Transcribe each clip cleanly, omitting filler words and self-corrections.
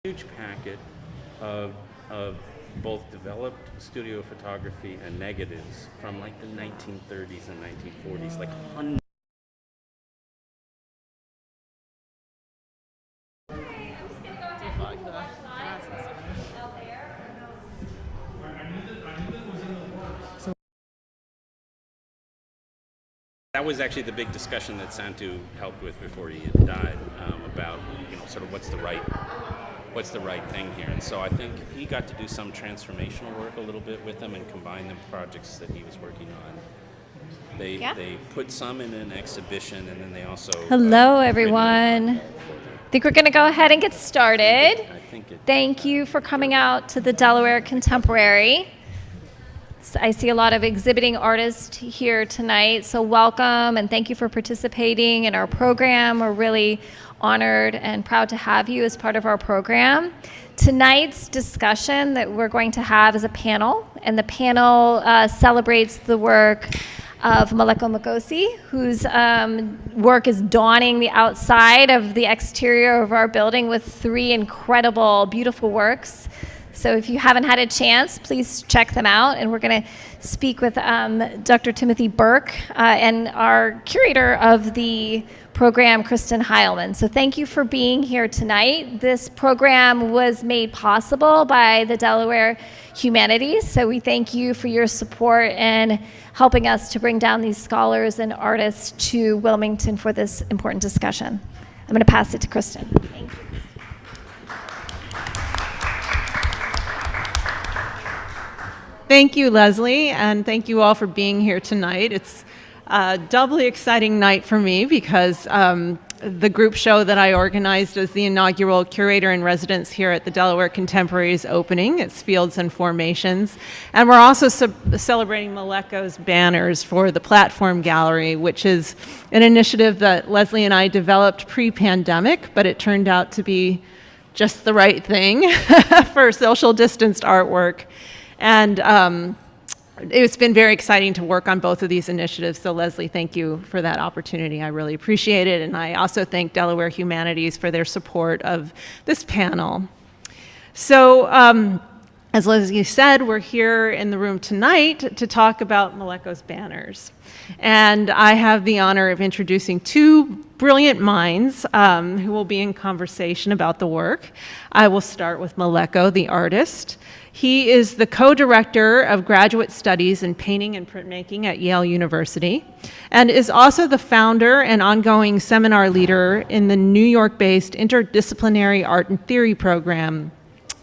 Huge packet of both developed studio photography and negatives from like the 1930s and 1940s, like hundreds. That was actually the big discussion that Santu helped with before he had died, about sort of what's the right thing here. And so I think he got to do some transformational work a little bit with them and combine the projects that he was working on. They put some in an exhibition, and then they also hello everyone. I think we're going to go ahead and get started. Thank you for coming out to the Delaware Contemporary. I see a lot of exhibiting artists here tonight, so welcome and thank you for participating in our program. We're really honored and proud to have you as part of our program. Tonight's discussion that we're going to have is a panel, and the panel celebrates the work of Meleko Mokgosi, whose work is dawning the outside of the exterior of our building with 3 incredible, beautiful works. So if you haven't had a chance, please check them out. And we're going to speak with Dr. Timothy Burke and our curator of the program, Kristen Hileman. So thank you for being here tonight. This program was made possible by the Delaware Humanities. So we thank you for your support and helping us to bring down these scholars and artists to Wilmington for this important discussion. I'm going to pass it to Kristen. Thank you. Thank you, Leslie, and thank you all for being here tonight. It's a doubly exciting night for me because the group show that I organized as the inaugural curator in residence here at the Delaware Contemporary is opening. It's Fields and Formations. And we're also celebrating Meleko's banners for the Platform Gallery, which is an initiative that Leslie and I developed pre-pandemic, but it turned out to be just the right thing for social distanced artwork. And it's been very exciting to work on both of these initiatives. So Leslie, thank you for that opportunity. I really appreciate it. And I also thank Delaware Humanities for their support of this panel. So as Leslie said, we're here in the room tonight to talk about Meleko's banners. And I have the honor of introducing 2 brilliant minds who will be in conversation about the work. I will start with Meleko, the artist. He is the co-director of graduate studies in painting and printmaking at Yale University, and is also the founder and ongoing seminar leader in the New York-based Interdisciplinary Art and Theory program.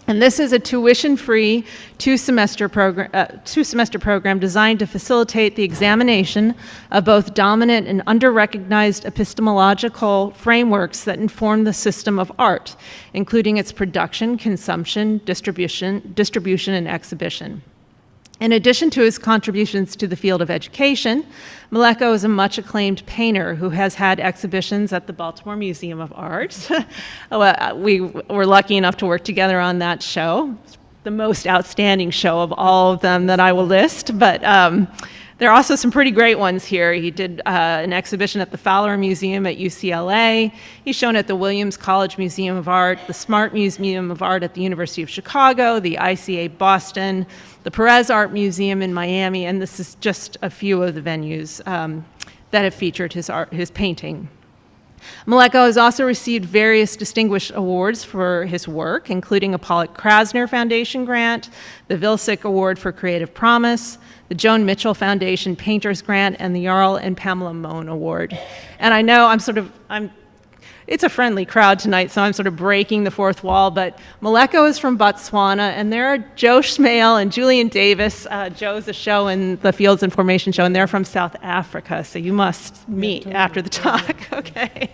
And this is a tuition-free 2-semester program designed to facilitate the examination of both dominant and under-recognized epistemological frameworks that inform the system of art, including its production, consumption, distribution, and exhibition. In addition to his contributions to the field of education, Meleko is a much acclaimed painter who has had exhibitions at the Baltimore Museum of Art. We were lucky enough to work together on that show, the most outstanding show of all of them that I will list, but there are also some pretty great ones here. He did an exhibition at the Fowler Museum at UCLA. He's shown at the Williams College Museum of Art, the Smart Museum of Art at the University of Chicago, the ICA Boston, the Perez Art Museum in Miami, and this is just a few of the venues that have featured his painting. Meleko has also received various distinguished awards for his work, including a Pollock Krasner Foundation grant, the Vilsick Award for Creative Promise, the Joan Mitchell Foundation Painters Grant, and the Jarl and Pamela Mohn Award. And I know it's a friendly crowd tonight, so I'm sort of breaking the fourth wall, but Meleko is from Botswana, and there are Joe Schmale and Julian Davis. Joe's a show in the Fields and Formation show, and they're from South Africa, so you must meet after the talk, okay?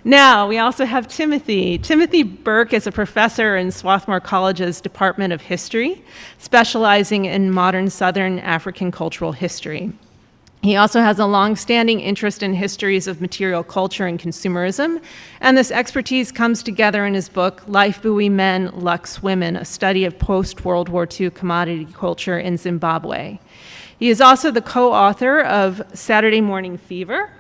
Now, we also have Timothy. Timothy Burke is a professor in Swarthmore College's Department of History, specializing in modern Southern African cultural history. He also has a long-standing interest in histories of material culture and consumerism, and this expertise comes together in his book, Life Buoy Men, Lux Women, a study of post-World War II commodity culture in Zimbabwe. He is also the co-author of Saturday Morning Fever,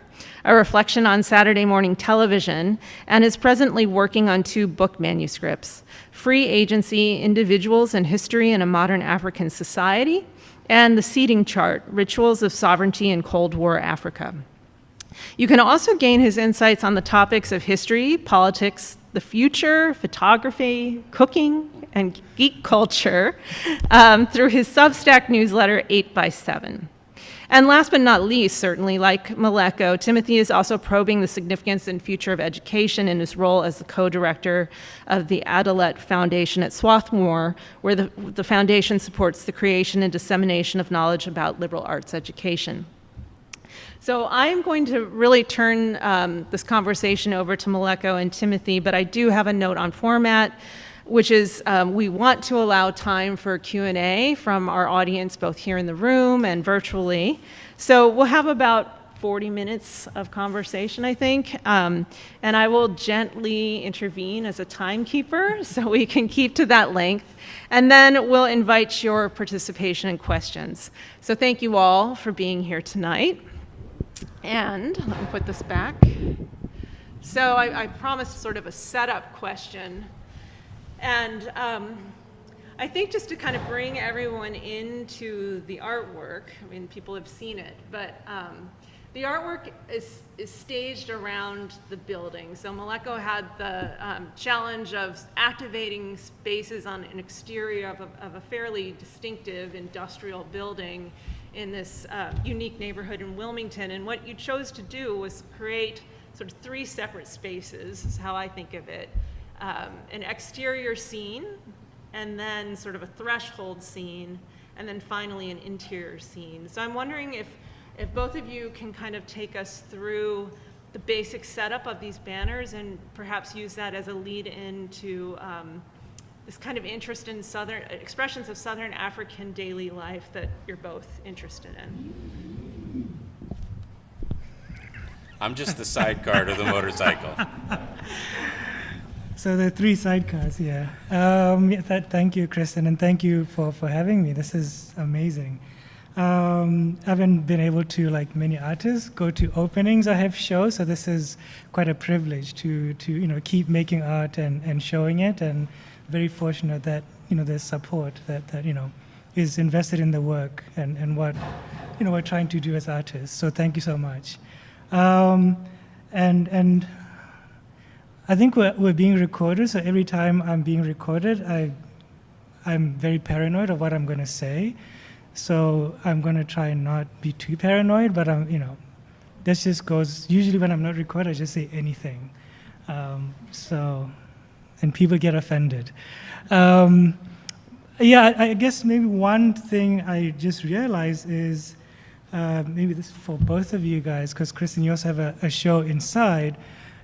a reflection on Saturday morning television, and is presently working on 2 book manuscripts, Free Agency, Individuals and History in a Modern African Society, and The Seating Chart, Rituals of Sovereignty in Cold War Africa. You can also gain his insights on the topics of history, politics, the future, photography, cooking, and geek culture through his Substack newsletter, 8x7. And last but not least, certainly, like Meleko, Timothy is also probing the significance and future of education in his role as the co-director of the Aydelotte Foundation at Swarthmore, where the foundation supports the creation and dissemination of knowledge about liberal arts education. So I'm going to really turn this conversation over to Meleko and Timothy, but I do have a note on format, which is we want to allow time for Q&A from our audience, both here in the room and virtually. So we'll have about 40 minutes of conversation, I think, and I will gently intervene as a timekeeper so we can keep to that length, and then we'll invite your participation and questions. So thank you all for being here tonight. And let me put this back. So I promised sort of a setup question. And I think just to kind of bring everyone into the artwork, I mean, people have seen it, but the artwork is staged around the building. So Meleko had the challenge of activating spaces on an exterior of a fairly distinctive industrial building in this unique neighborhood in Wilmington. And what you chose to do was create sort of 3 separate spaces, is how I think of it. An exterior scene, and then sort of a threshold scene, and then finally an interior scene. So I'm wondering if both of you can kind of take us through the basic setup of these banners and perhaps use that as a lead into this kind of interest in expressions of Southern African daily life that you're both interested in. I'm just the sidecar to the motorcycle. So the 3 sidecars, yeah. Thank you, Kristen, and thank you for having me. This is amazing. I haven't been able to, like many artists, go to openings or have shows, so this is quite a privilege to keep making art and showing it, and very fortunate that there's support that is invested in the work and what we're trying to do as artists. So thank you so much. And I think we're being recorded, so every time I'm being recorded, I'm very paranoid of what I'm going to say. So I'm going to try and not be too paranoid, but this just goes, usually when I'm not recorded, I just say anything. And people get offended. Yeah, I guess maybe one thing I just realized is, maybe this is for both of you guys, because Kristen, you also have a show inside.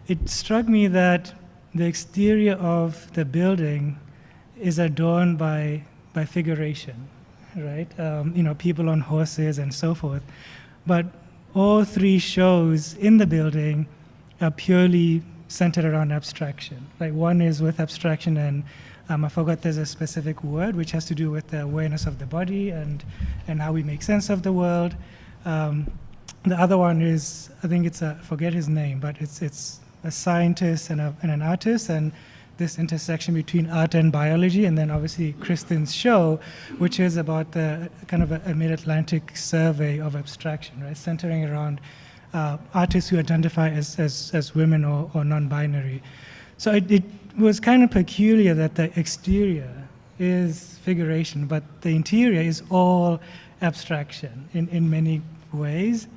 It struck me that the exterior of the building is adorned by figuration, right? People on horses and so forth. But all 3 shows in the building are purely centered around abstraction. Like one is with abstraction, and I forgot there's a specific word which has to do with the awareness of the body and how we make sense of the world. The other one is, I think I forget his name, but it's a scientist and an artist, and this intersection between art and biology, and then obviously Kristen's show, which is about the kind of a mid-Atlantic survey of abstraction, right, centering around artists who identify as women or non-binary. So it was kind of peculiar that the exterior is figuration, but the interior is all abstraction in many ways.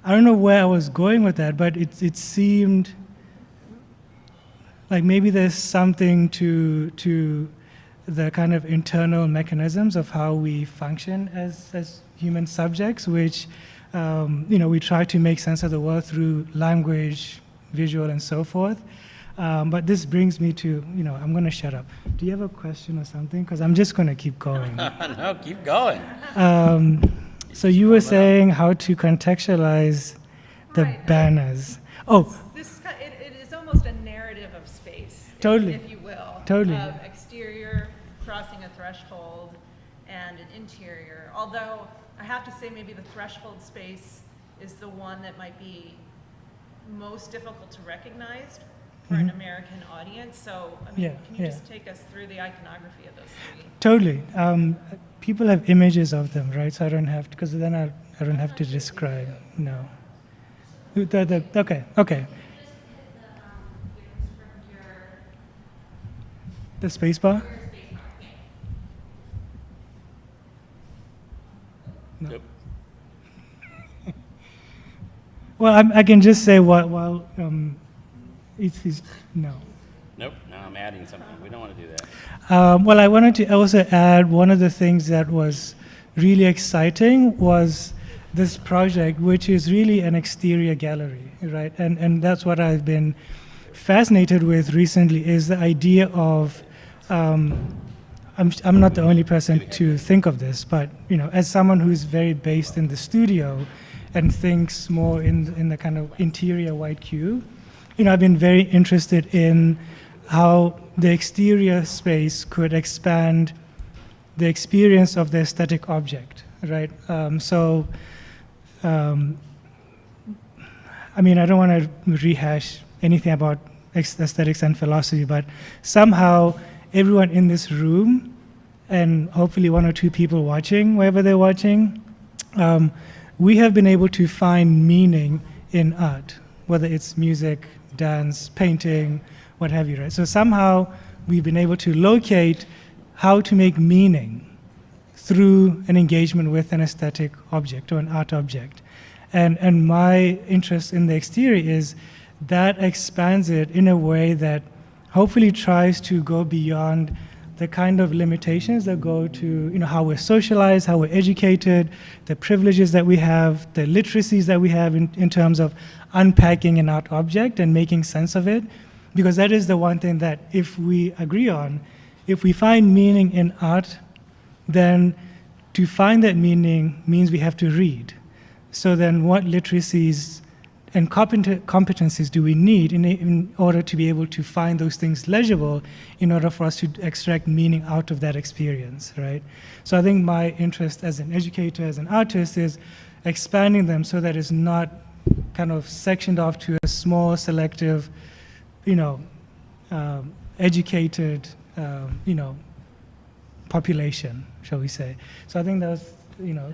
I don't know where I was going with that, but it seemed like maybe there's something to the kind of internal mechanisms of how we function as human subjects, which we try to make sense of the world through language, visual, and so forth. But this brings me to, I'm going to shut up. Do you have a question or something? Because I'm just going to keep going. No, keep going. So you were saying how to contextualize the banners. Oh. It is almost a narrative of space, totally, if you will. Totally. Exterior, crossing a threshold, and an interior. Although I have to say maybe the threshold space is the one that might be most difficult to recognize for an American audience. So, I mean, can you just take us through the iconography of those three? Totally. People have images of them, right? So I don't have to, because then I don't have to describe. No. Okay. The space bar? No. Yep. Well, I can just say while it's no. Nope. No, I'm adding something. We don't want to do that. Well, I wanted to also add one of the things that was really exciting was this project, which is really an exterior gallery, right? And that's what I've been fascinated with recently is the idea of, I'm not the only person to think of this, but as someone who's very based in the studio and thinks more in the kind of interior white cube, I've been very interested in how the exterior space could expand the experience of the aesthetic object, right? I mean, I don't want to rehash anything about aesthetics and philosophy, but somehow everyone in this room, and hopefully one or two people watching, wherever they're watching, we have been able to find meaning in art, whether it's music, dance, painting, what have you, right? So somehow we've been able to locate how to make meaning through an engagement with an aesthetic object or an art object. And my interest in the exterior is that expands it in a way that hopefully tries to go beyond the kind of limitations that go to how we're socialized, how we're educated, the privileges that we have, the literacies that we have in terms of unpacking an art object and making sense of it. Because that is the one thing that if we agree on, if we find meaning in art, then to find that meaning means we have to read. So then what literacies and competencies do we need in order to be able to find those things legible in order for us to extract meaning out of that experience, right? So I think my interest as an educator, as an artist, is expanding them so that it's not kind of sectioned off to a small, selective, educated, population, shall we say. So I think that was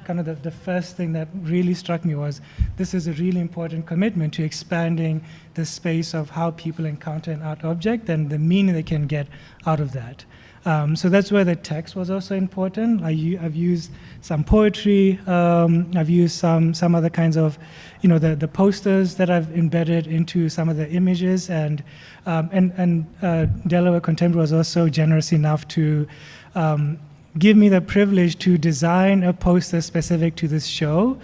kind of the first thing that really struck me was this is a really important commitment to expanding the space of how people encounter an art object and the meaning they can get out of that. So that's where the text was also important. I've used some poetry. I've used some other kinds of, the posters that I've embedded into some of the images. And Delaware Contemporary was also generous enough to give me the privilege to design a poster specific to this show,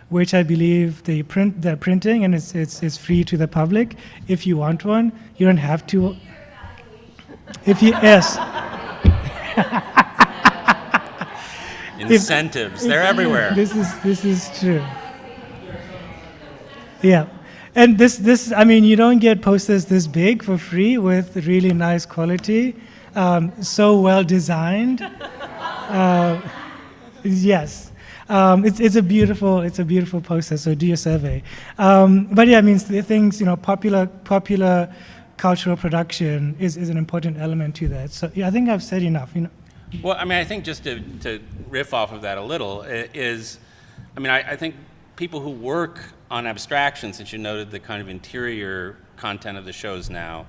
which I believe they're printing, and it's free to the public. If you want one, you don't have to. Yes. Incentives, they're everywhere. This is true. Yeah. And this, I mean, you don't get posters this big for free with really nice quality, so well designed. Yes, it's a beautiful poster. So do your survey. But yeah, I mean, the things, popular cultural production is an important element to that. So yeah, I think I've said enough. Well, I mean, I think just to riff off of that a little is, I mean, I think people who work on abstraction, since you noted the kind of interior content of the shows now,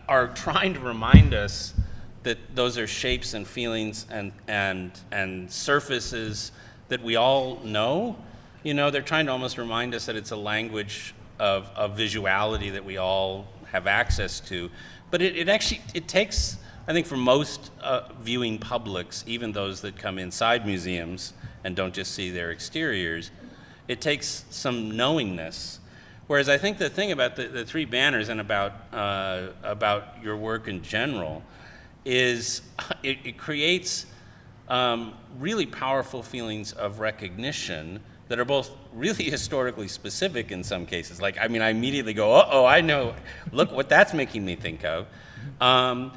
are trying to remind us that those are shapes and feelings and surfaces that we all know. They're trying to almost remind us that it's a language of visuality that we all have access to. But it takes, I think, for most viewing publics, even those that come inside museums and don't just see their exteriors, it takes some knowingness. Whereas I think the thing about the three banners and about your work in general is it creates really powerful feelings of recognition that are both really historically specific in some cases. Like, I mean, I immediately go, uh-oh, I know, look what that's making me think of. And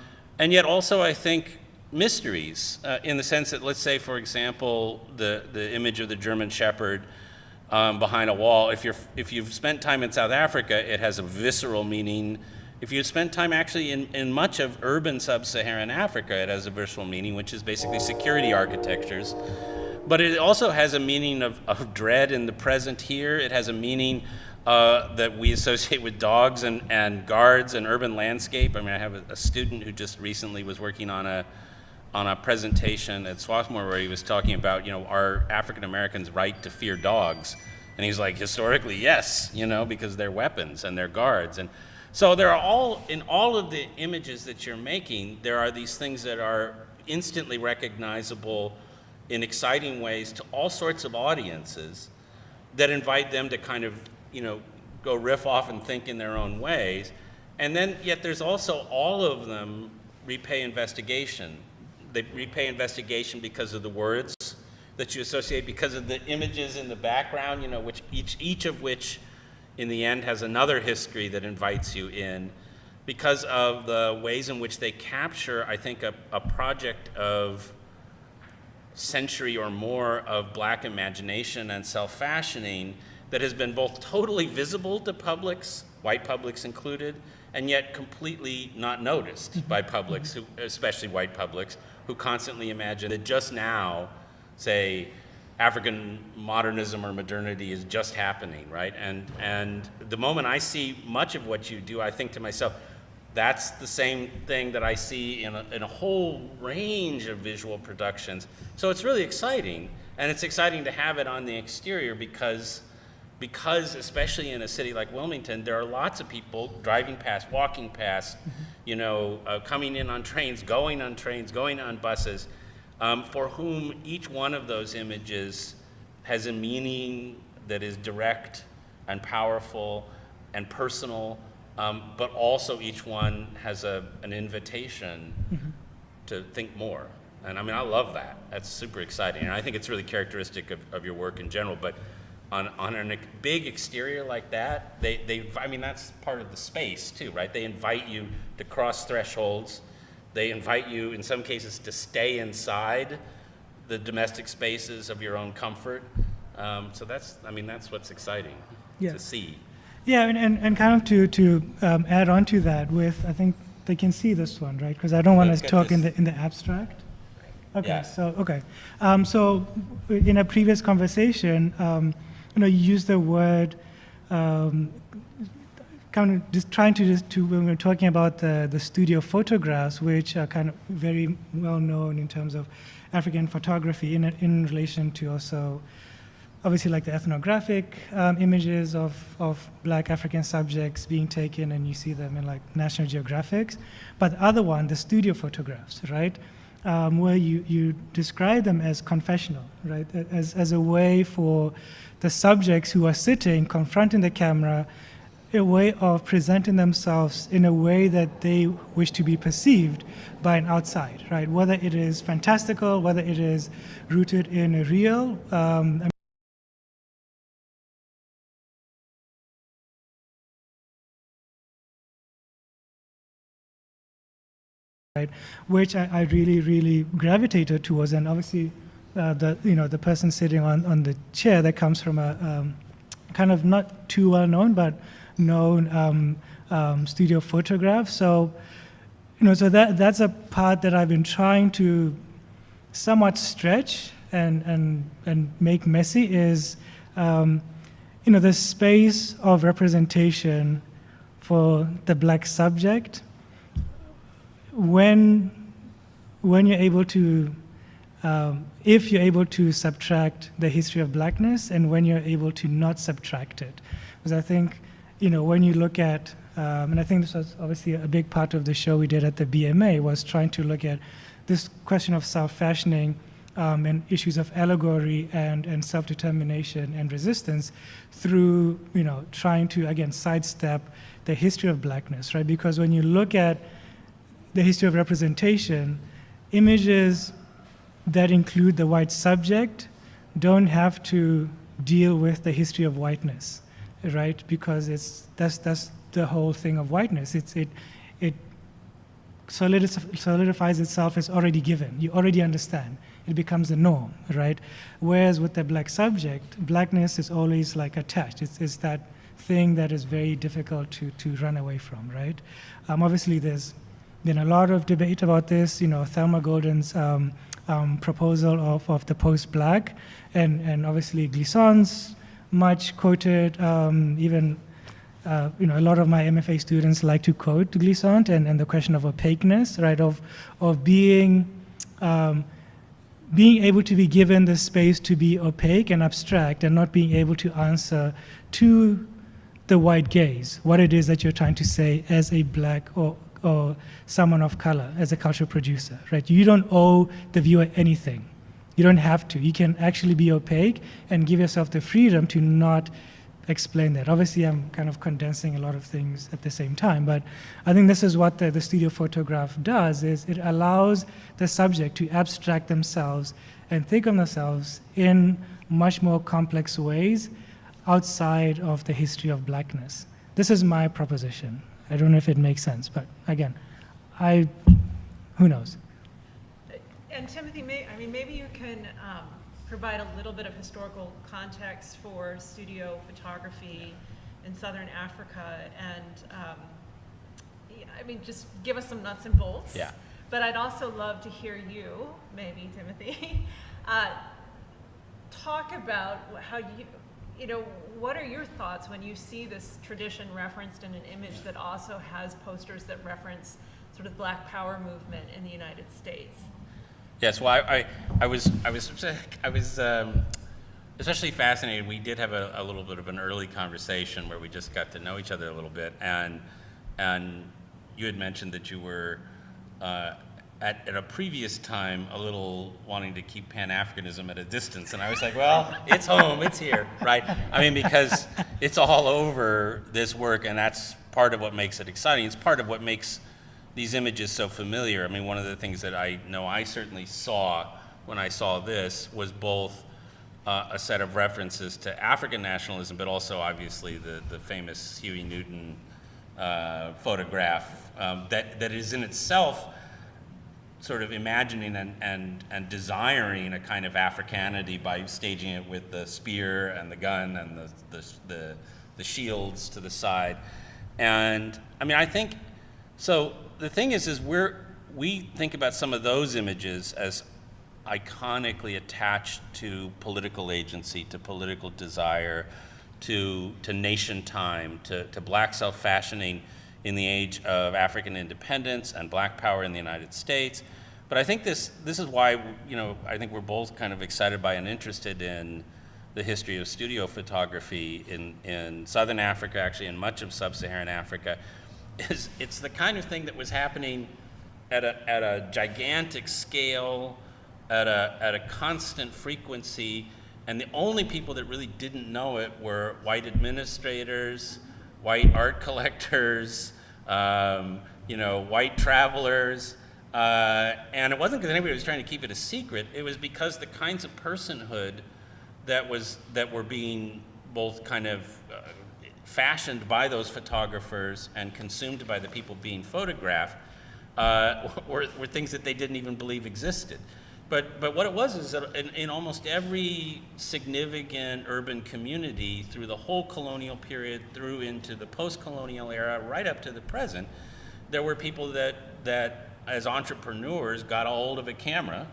yet also I think mysteries in the sense that, let's say, for example, the image of the German Shepherd behind a wall. If you've spent time in South Africa, it has a visceral meaning. If you spent time actually in much of urban sub-Saharan Africa, it has a visceral meaning, which is basically security architectures. But it also has a meaning of dread in the present here. It has a meaning that we associate with dogs and guards and urban landscape. I mean, I have a student who just recently was working on a presentation at Swarthmore where he was talking about, are African Americans right to fear dogs? And he's like, historically, yes, because they're weapons and they're guards. And so there are in all of the images that you're making, there are these things that are instantly recognizable in exciting ways to all sorts of audiences that invite them to kind of, go riff off and think in their own ways. And then, yet there's also all of them repay investigation. They repay investigation because of the words that you associate, because of the images in the background, which each of which in the end has another history that invites you in, because of the ways in which they capture, I think, a project of century or more of Black imagination and self-fashioning that has been both totally visible to publics, white publics included, and yet completely not noticed by publics, especially white publics, who constantly imagine that just now, say, African modernism or modernity is just happening, right? And the moment I see much of what you do, I think to myself, that's the same thing that I see in a whole range of visual productions. So it's really exciting, and it's exciting to have it on the exterior because especially in a city like Wilmington, there are lots of people driving past, walking past, coming in on trains, going on buses, for whom each one of those images has a meaning that is direct and powerful and personal, but also each one has an invitation to think more. And I mean, I love that. That's super exciting. And I think it's really characteristic of your work in general. But on a big exterior like that, I mean, that's part of the space too, right? They invite you to cross thresholds. They invite you, in some cases, to stay inside the domestic spaces of your own comfort. So that's what's exciting to see. Yeah, and kind of to add on to that with, I think they can see this one, right? Because I don't want to talk in the abstract. Okay, Yeah. So in a previous conversation, you used the word, kind of just trying to when we're talking about the studio photographs, which are kind of very well known in terms of African photography in relation to also, obviously, like the ethnographic images of Black African subjects being taken, and you see them in like National Geographics. But the other one, the studio photographs, right? Where you describe them as confessional, right? As a way for the subjects who are sitting, confronting the camera, a way of presenting themselves in a way that they wish to be perceived by an outside, right? Whether it is fantastical, whether it is rooted in a real, right, which I really, really gravitated towards. And obviously, the person sitting on the chair, that comes from a kind of not too well known, but known studio photograph. So, so that's a part that I've been trying to somewhat stretch and make messy is, the space of representation for the Black subject. When you're able to, if you're able to subtract the history of Blackness, and when you're able to not subtract it. Because I think, when you look at, and I think this was obviously a big part of the show we did at the BMA, was trying to look at this question of self-fashioning and issues of allegory and self-determination and resistance through, trying to, again, sidestep the history of Blackness, right? Because when you look at the history of representation, images that include the white subject don't have to deal with the history of whiteness, right? Because that's the whole thing of whiteness. It solidifies itself as already given. You already understand. it becomes the norm, right? Whereas with the black subject, blackness is always like attached. It's that thing that is very difficult to run away from, right? Obviously, there's been a lot of debate about this. Thelma Golden's proposal of the post-black, and obviously Glissant's much quoted. Even a lot of my MFA students like to quote Glissant and the question of opaqueness, right? Of being able to be given the space to be opaque and abstract, and not being able to answer to the white gaze what it is that you're trying to say as a black or someone of color, as a cultural producer, right? You don't owe the viewer anything. You don't have to. You can actually be opaque and give yourself the freedom to not explain that. Obviously, I'm kind of condensing a lot of things at the same time, but I think this is what the studio photograph does, is it allows the subject to abstract themselves and think of themselves in much more complex ways outside of the history of blackness. This is my proposition. I don't know if it makes sense, but again, who knows? And Timothy, maybe you can provide a little bit of historical context for studio photography in Southern Africa, and just give us some nuts and bolts. Yeah. But I'd also love to hear you, maybe Timothy, talk about how what are your thoughts when you see this tradition referenced in an image that also has posters that reference sort of Black Power movement in the United States? Yes, well, I was especially fascinated. We did have a little bit of an early conversation where we just got to know each other a little bit, and you had mentioned that you were at a previous time a little wanting to keep Pan-Africanism at a distance, and I was like, well, it's home, it's here, right? Because it's all over this work, and that's part of what makes it exciting. It's part of what makes these images so familiar. One of the things that I know I certainly saw when I saw this was both a set of references to African nationalism, but also obviously the famous Huey Newton photograph that is in itself sort of imagining and desiring a kind of Africanity by staging it with the spear and the gun and the shields to the side. And I think, so the thing is we think about some of those images as iconically attached to political agency, to political desire, to nation time, to black self-fashioning in the age of African independence and Black power in the United States. But I think this is why, I think we're both kind of excited by and interested in the history of studio photography in Southern Africa, actually, and much of Sub-Saharan Africa. It's the kind of thing that was happening at a gigantic scale, at a constant frequency, and the only people that really didn't know it were white administrators, white art collectors, white travelers, and it wasn't because anybody was trying to keep it a secret. It was because the kinds of personhood that were being both kind of fashioned by those photographers and consumed by the people being photographed were things that they didn't even believe existed. But what it was is that in almost every significant urban community through the whole colonial period, through into the post-colonial era, right up to the present, there were people that as entrepreneurs got a hold of a camera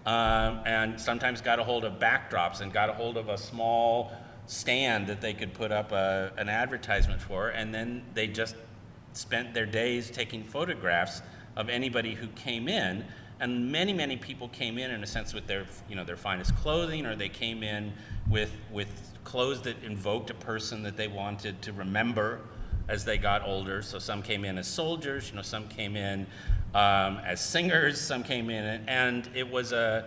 and sometimes got a hold of backdrops and got a hold of a small stand that they could put up an advertisement for, and then they just spent their days taking photographs of anybody who came in. And many people came in a sense with their finest clothing, or they came in with clothes that invoked a person that they wanted to remember as they got older. So some came in as soldiers, some came in as singers, some came in, and it was a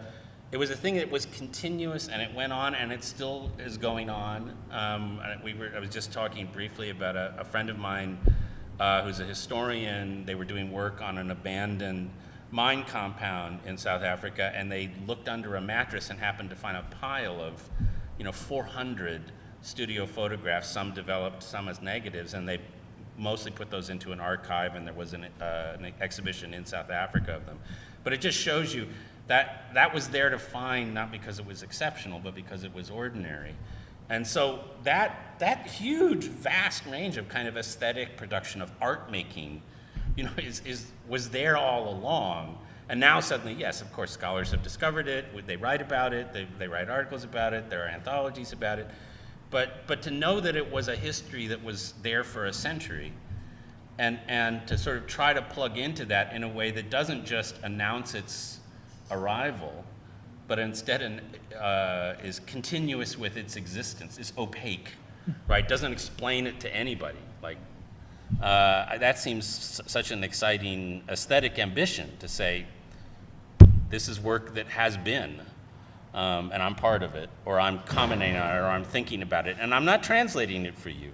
thing that was continuous, and it went on, and it still is going on. I was just talking briefly about a friend of mine who's a historian. They were doing work on an abandoned mine compound in South Africa, and they looked under a mattress and happened to find a pile of 400 studio photographs, some developed, some as negatives, and they mostly put those into an archive, and there was an exhibition in South Africa of them. But it just shows you that was there to find, not because it was exceptional, but because it was ordinary. And so that huge, vast range of kind of aesthetic production of art making, was there all along. And now suddenly, yes, of course, scholars have discovered it. They write about it. They write articles about it. There are anthologies about it. But to know that it was a history that was there for a century, and to sort of try to plug into that in a way that doesn't just announce its arrival, but instead is continuous with its existence, is opaque, right? Doesn't explain it to anybody. Like, that seems such an exciting aesthetic ambition to say, this is work that has been, and I'm part of it, or I'm commenting on it, or I'm thinking about it, and I'm not translating it for you.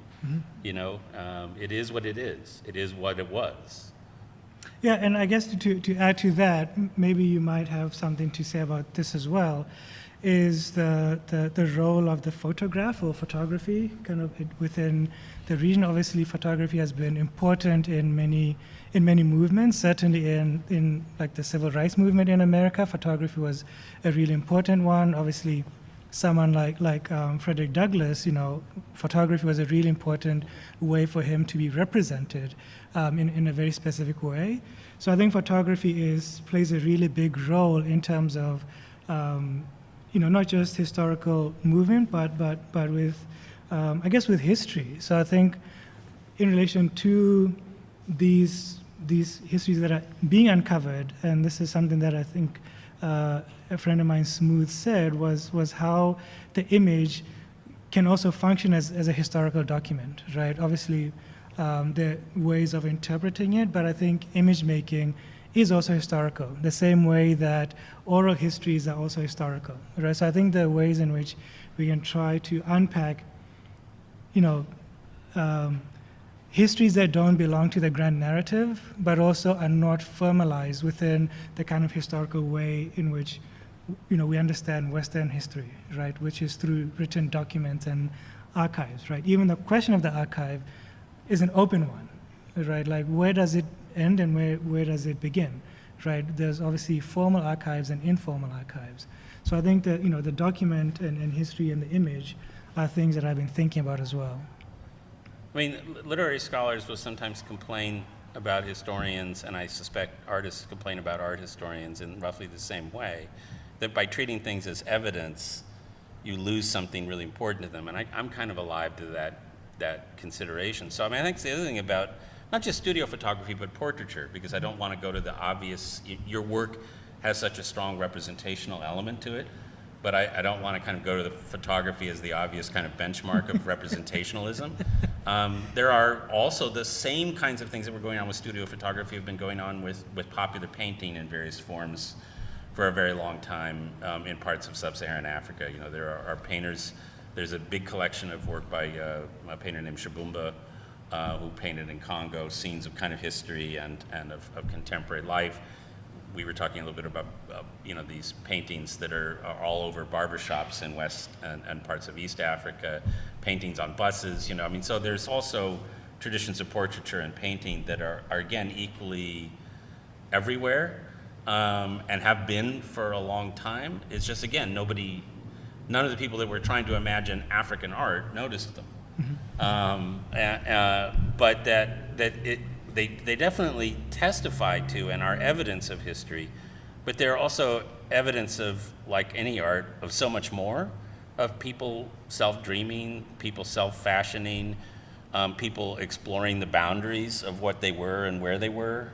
It is what it is. It is what it was. Yeah, and I guess to add to that, maybe you might have something to say about this as well, is the role of the photograph or photography kind of within the region. Obviously, photography has been important in many movements. Certainly in like the civil rights movement in America, photography was a really important one. Obviously, someone like Frederick Douglass, photography was a really important way for him to be represented in a very specific way. So I think photography plays a really big role in terms of not just historical movement, but with I guess with history. So I think in relation to these histories that are being uncovered, and this is something that I think a friend of mine, Smooth, said was how the image can also function as a historical document, right? Obviously, there are ways of interpreting it, but I think image making is also historical, the same way that oral histories are also historical, right? So I think there are ways in which we can try to unpack, histories that don't belong to the grand narrative, but also are not formalized within the kind of historical way in which, we understand Western history, right? Which is through written documents and archives, right? Even the question of the archive is an open one, right? Like, where does it end and where does it begin, right? There's obviously formal archives and informal archives. So I think that, the document and history and the image are things that I've been thinking about as well. I mean, literary scholars will sometimes complain about historians, and I suspect artists complain about art historians in roughly the same way, that by treating things as evidence, you lose something really important to them. And I'm kind of alive to that consideration. So I think the other thing about not just studio photography, but portraiture, because I don't want to go to the obvious. Your work has such a strong representational element to it, but I don't want to kind of go to the photography as the obvious kind of benchmark of representationalism. There are also the same kinds of things that were going on with studio photography have been going on with popular painting in various forms for a very long time in parts of sub-Saharan Africa. There are painters. There's a big collection of work by a painter named Shabumba, who painted in Congo scenes of kind of history and of contemporary life. We were talking a little bit about these paintings that are all over barbershops in West and parts of East Africa, paintings on buses. So there's also traditions of portraiture and painting that are again equally everywhere and have been for a long time. It's just, again, none of the people that were trying to imagine African art noticed them. But they definitely testify to and are evidence of history, but they're also evidence of, like any art, of so much more, of people self-dreaming, people self-fashioning, people exploring the boundaries of what they were and where they were,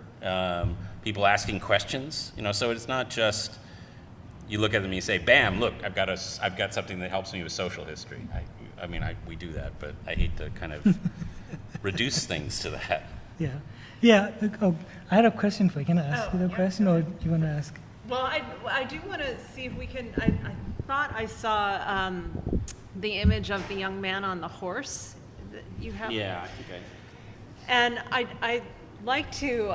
people asking questions. So it's not just you look at them and you say, bam, look, I've got something that helps me with social history. We do that, but I hate to kind of reduce things to that. Yeah. I had a question for you. Can I ask you the question, or do you want to ask? Well, I do want to see if we can. I thought I saw the image of the young man on the horse. That you have. Yeah, I think And I'd like to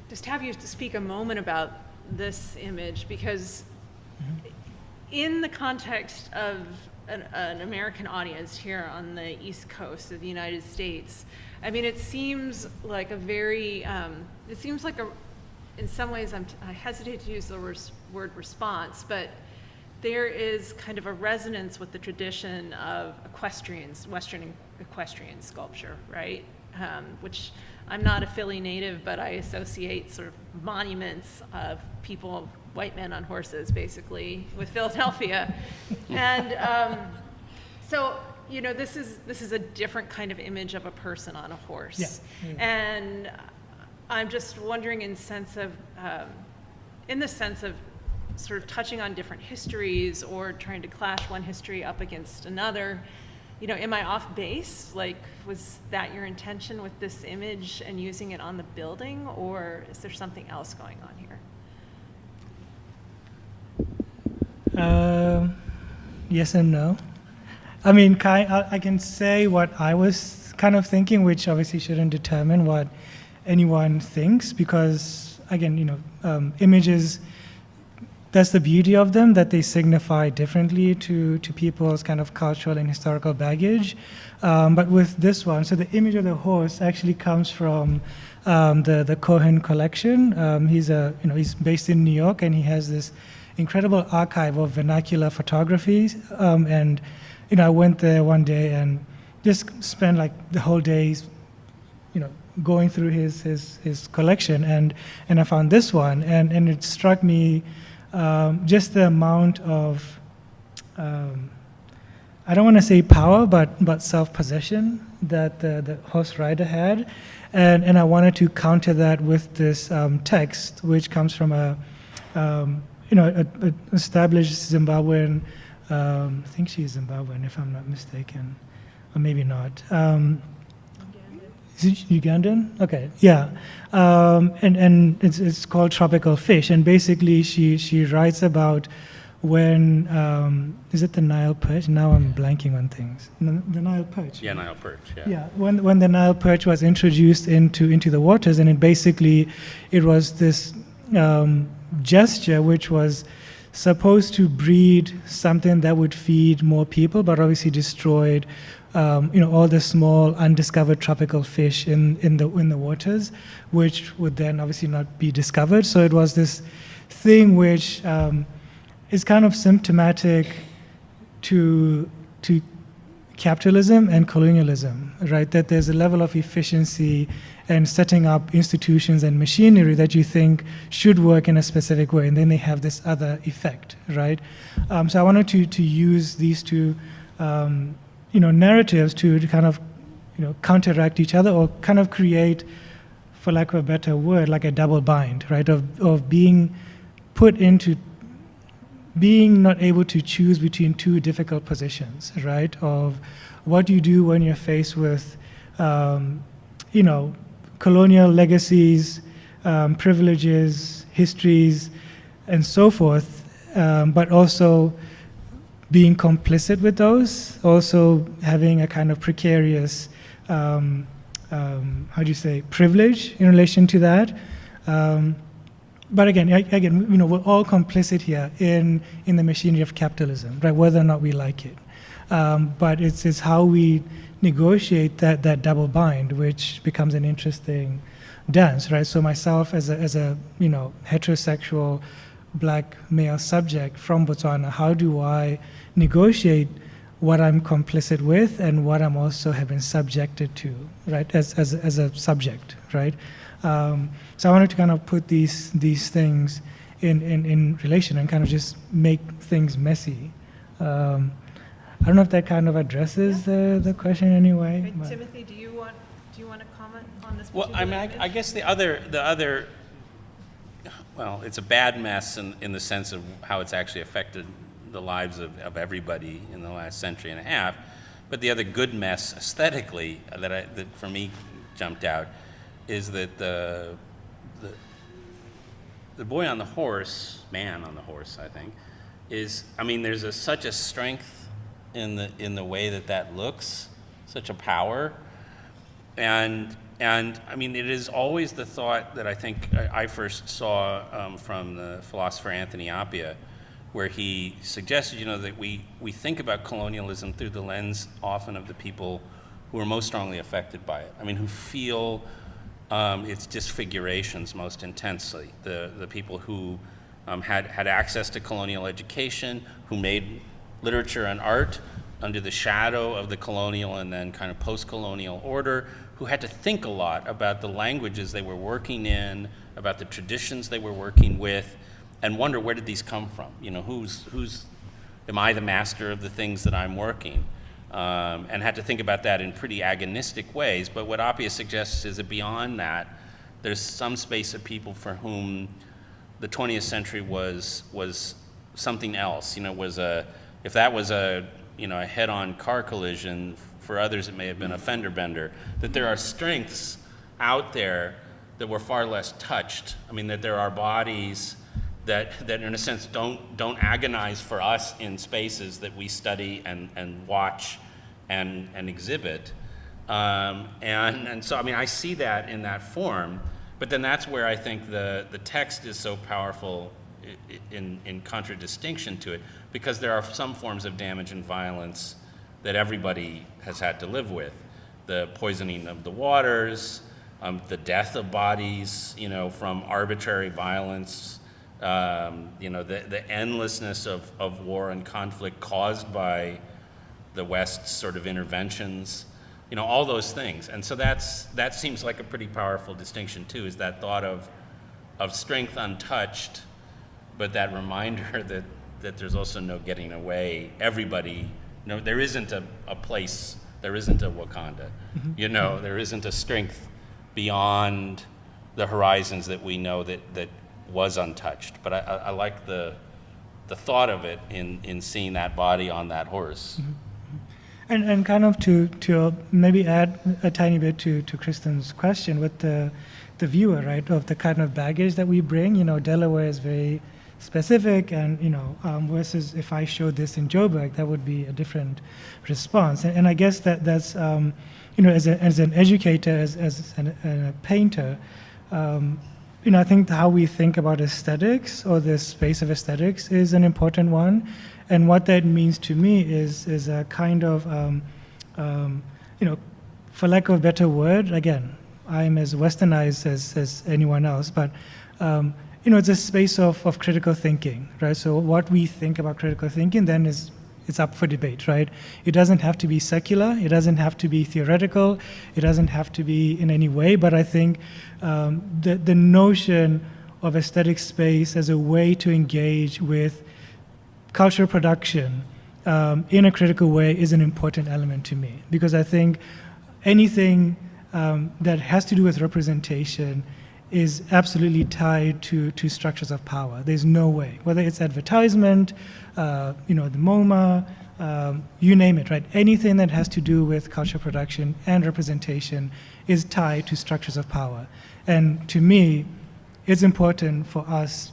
just have you to speak a moment about this image, because in the context of an American audience here on the East Coast of the United States, it seems like a very, in some ways, I hesitate to use the word response, but there is kind of a resonance with the tradition of equestrians, Western equestrian sculpture, right? Which I'm not a Philly native, but I associate sort of monuments of people, white men on horses, basically, with Philadelphia. And so, you know, this is a different kind of image of a person on a horse. Yeah. And I'm just wondering in the sense of sort of touching on different histories or trying to clash one history up against another, you know, am I off base? Like, was that your intention with this image and using it on the building, or is there something else going on here? Yes and no. I mean, I can say what I was kind of thinking, which obviously shouldn't determine what anyone thinks, because, again, you know, images, that's the beauty of them, that they signify differently to people's kind of cultural and historical baggage. But with this one, so the image of the horse actually comes from the Cohen collection. He's based in New York, and he has this incredible archive of vernacular photography. And you know, I went there one day and just spent like the whole day, you know, going through his collection, and I found this one, and it struck me. Just the amount of, I don't want to say power, but self-possession that the horse rider had. And I wanted to counter that with this text, which comes from a established Zimbabwean, I think she's Zimbabwean, if I'm not mistaken, or maybe not. Is it Ugandan? Okay, yeah. And it's called Tropical Fish. And basically she writes about when, is it the Nile perch? Now I'm blanking on things. The Nile perch. Yeah, Nile perch, yeah. Yeah, when the Nile perch was introduced into the waters, and it was this gesture which was supposed to breed something that would feed more people, but obviously destroyed all the small undiscovered tropical fish in the waters, which would then obviously not be discovered. So it was this thing which is kind of symptomatic to capitalism and colonialism, right? That there's a level of efficiency and setting up institutions and machinery that you think should work in a specific way, and then they have this other effect, right? So I wanted to use these two narratives to kind of, counteract each other, or kind of create, for lack of a better word, like a double bind, right? Of being put into being not able to choose between two difficult positions, right? Of what you do when you're faced with, colonial legacies, privileges, histories, and so forth, but also being complicit with those, also having a kind of precarious, privilege in relation to that. But again, we're all complicit here in the machinery of capitalism, right? Whether or not we like it, but it's how we negotiate that double bind, which becomes an interesting dance, right? So myself as a heterosexual black male subject from Botswana, how do I negotiate what I'm complicit with and what I'm also have been subjected to, right? As a subject, right? So I wanted to kind of put these things in relation and kind of just make things messy. I don't know if that kind of addresses the question in any way. Okay, Timothy, do you want to comment on this? Well, I mean, I guess the other, well, it's a bad mess in the sense of how it's actually affected the lives of everybody in the last century and a half. But the other good mess aesthetically that for me jumped out is that the boy on the horse, man on the horse, I think, is, I mean, there's such a strength in the way that looks, such a power, and I mean, it is always the thought that I think I first saw from the philosopher Anthony Appiah, where he suggested, that we think about colonialism through the lens often of the people who are most strongly affected by it. I mean, who feel its disfigurations most intensely. The people who had access to colonial education, who made literature and art under the shadow of the colonial and then kind of post-colonial order, who had to think a lot about the languages they were working in, about the traditions they were working with, and wonder, where did these come from? You know, am I the master of the things that I'm working? And had to think about that in pretty agonistic ways. But what Appia suggests is that beyond that, there's some space of people for whom the 20th century was something else. You know, if that was a head-on car collision, for others it may have been a fender bender. That there are strengths out there that were far less touched. I mean, that there are bodies that in a sense don't agonize for us in spaces that we study and watch and exhibit. And so, I mean, I see that in that form, but then that's where I think the text is so powerful in contradistinction to it, because there are some forms of damage and violence that everybody has had to live with. The poisoning of the waters, the death of bodies, from arbitrary violence, the endlessness of war and conflict caused by the West's sort of interventions, all those things. And so that seems like a pretty powerful distinction too, is that thought of strength untouched, but that reminder that there's also no getting away. Everybody, there isn't a place, there isn't a Wakanda, there isn't a strength beyond the horizons that we know that was untouched. But I like the thought of it in seeing that body on that horse. Mm-hmm. And kind of to maybe add a tiny bit to Kristen's question with the viewer, right, of the kind of baggage that we bring. Delaware is very specific, and versus if I showed this in Joburg, that would be a different response. And I guess that's as an educator, as a painter, I think how we think about aesthetics, or the space of aesthetics, is an important one. And what that means to me is a kind of, for lack of a better word, again, I'm as westernized as anyone else, but it's a space of critical thinking, right? So what we think about critical thinking then it's up for debate, right? It doesn't have to be secular, it doesn't have to be theoretical, it doesn't have to be in any way, but I think the notion of aesthetic space as a way to engage with cultural production in a critical way is an important element to me, because I think anything that has to do with representation is absolutely tied to structures of power. There's no way, whether it's advertisement, the MoMA, you name it, right? Anything that has to do with cultural production and representation is tied to structures of power. And to me, it's important for us,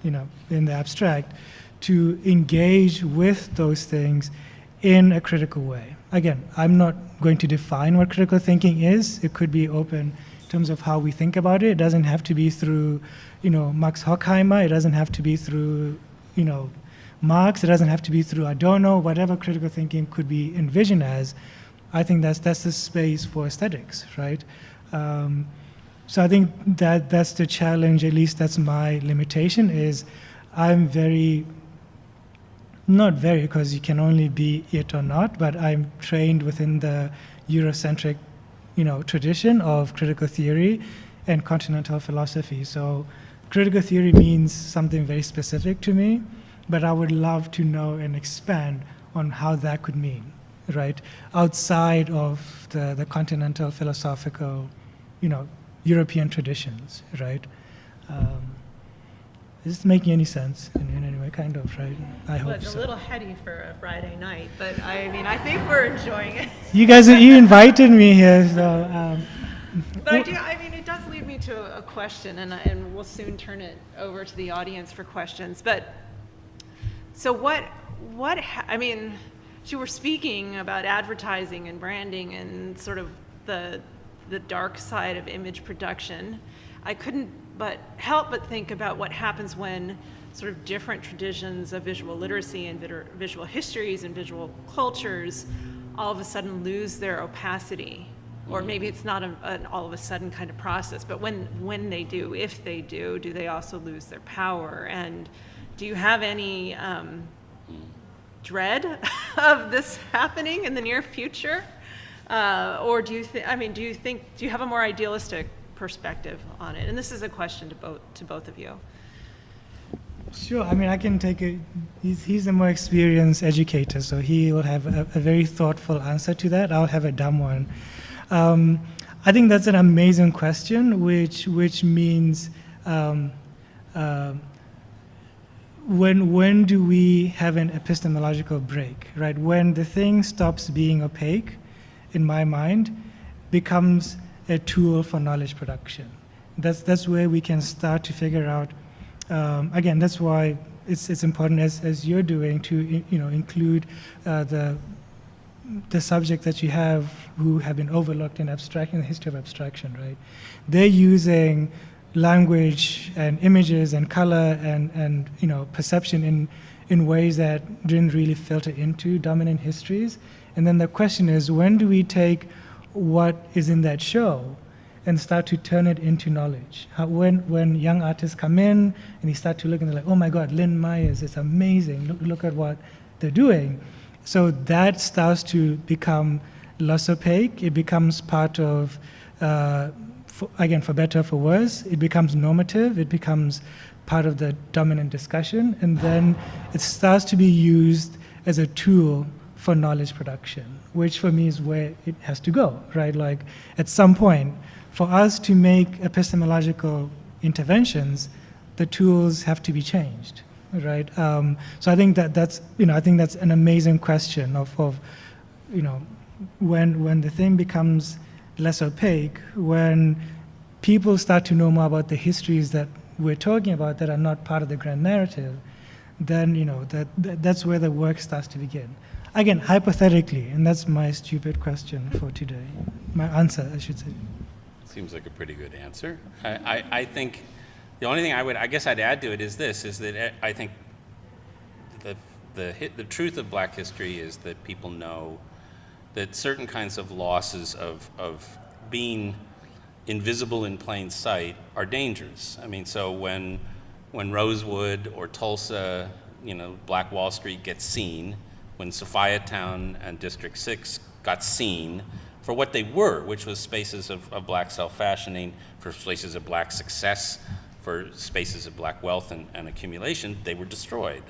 in the abstract, to engage with those things in a critical way. Again, I'm not going to define what critical thinking is. It could be open in terms of how we think about it. It doesn't have to be through, Max Horkheimer. It doesn't have to be through, Marx. It doesn't have to be through Adorno. Whatever critical thinking could be envisioned as, I think that's the space for aesthetics, right? So I think that's the challenge. At least that's my limitation. Is I'm not very, because you can only be it or not, but I'm trained within the Eurocentric, tradition of critical theory and continental philosophy. So critical theory means something very specific to me, but I would love to know and expand on how that could mean, right? Outside of the continental philosophical, European traditions, right? Is this making any sense in any way? Kind of, right? I hope so. It's a little heady for a Friday night, but I think we're enjoying it. You invited me here, so. But it does lead me to a question, and we'll soon turn it over to the audience for questions. But so you were speaking about advertising and branding and sort of the dark side of image production. I couldn't help but think about what happens when sort of different traditions of visual literacy and visual histories and visual cultures all of a sudden lose their opacity or maybe it's not an all of a sudden kind of process, but when they do, if they do they also lose their power? And do you have any dread of this happening in the near future? Or do you have a more idealistic perspective on it? And this is a question to both of you. Sure. I mean, I can take it. He's a more experienced educator, so he will have a very thoughtful answer to that. I'll have a dumb one. I think that's an amazing question, which means when do we have an epistemological break, right? When the thing stops being opaque, in my mind, becomes a tool for knowledge production. That's where we can start to figure out. Again, that's why it's important, as you're doing, to include the subject that you have who have been overlooked in the history of abstraction, right? They're using language and images and color and perception in ways that didn't really filter into dominant histories. And then the question is, when do we take what is in that show and start to turn it into knowledge? When young artists come in and they start to look and they're like, oh my God, Lynn Myers, it's amazing. Look at what they're doing. So that starts to become less opaque. It becomes part of, again, for better or for worse, it becomes normative. It becomes part of the dominant discussion. And then it starts to be used as a tool for knowledge production, which for me is where it has to go, right? Like at some point, for us to make epistemological interventions, the tools have to be changed, right? So I think that's an amazing question of when the thing becomes less opaque, when people start to know more about the histories that we're talking about that are not part of the grand narrative, then that's where the work starts to begin. Again, hypothetically, and that's my stupid question for today. My answer, I should say. Seems like a pretty good answer. I think the only thing I'd add to it is that I think the truth of Black history is that people know that certain kinds of losses of being invisible in plain sight are dangerous. I mean, so when Rosewood or Tulsa, Black Wall Street gets seen, when Sophiatown and District 6 got seen for what they were, which was spaces of Black self-fashioning, for spaces of Black success, for spaces of Black wealth and accumulation, they were destroyed.